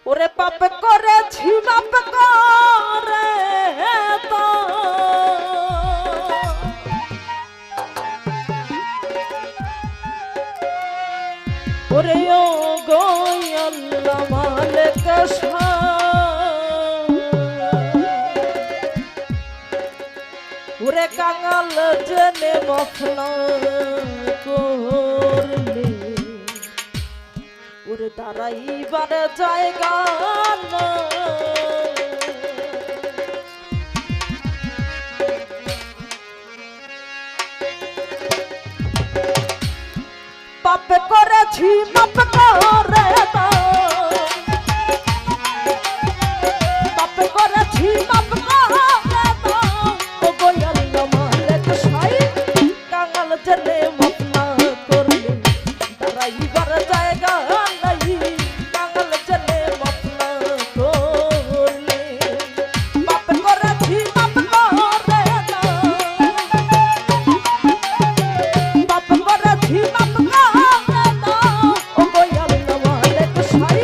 ওরে পাপ করেছি মাপ করে তো ওরে ও গো আল্লাহ মালিক ওরে কাঙাল জেনে মফনা করলে ওরে দাঁড়াইবার জায়গা না পাপ করেছি মাপ করে দাও পাপ করেছি মাপ করে দাও ও গো আল্লাহ মালিক সাই কাঙাল জেনে মফনা করলে দাঁড়াইবার জায়গা নাই কাঙাল জেনে মফনা করলে পাপ করেছি মাপ করে দাও পাপ করেছি মাপ করে দাও ও গো আল্লাহ মালিক সাই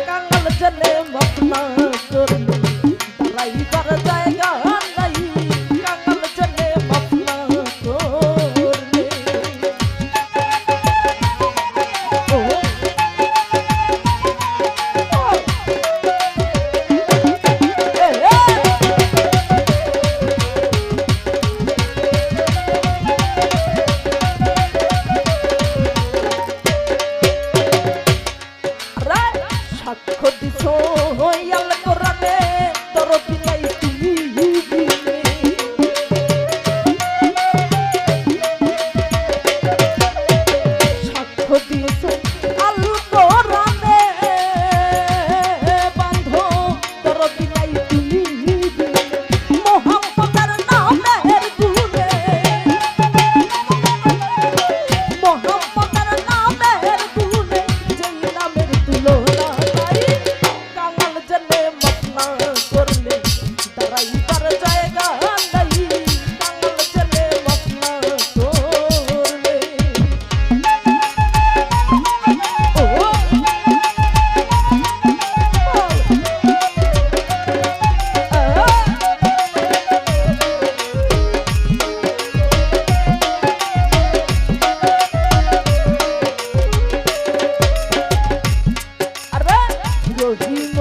কাঙাল জেনে মফনা করলে দাঁড়াইবার জায়গা নাই কাঙাল জেনে মফনা করলে সাক্ষ্য দিছ হইয়াল কোরআনে দরদি নাই তুমি দিলে সাক্ষ্য দিছ আল কোরআনে বান্ধ দরদি নাই তুমি দিলে মোহাম্মদের নামের গুণে মোহাম্মদের নামের গুণে যেই নামের তুলনা কাঙাল জেনে মফনা করলে দাঁড়াইবার জায়গা নাই কাঙাল জেনে মফনা করলে আরে রহিম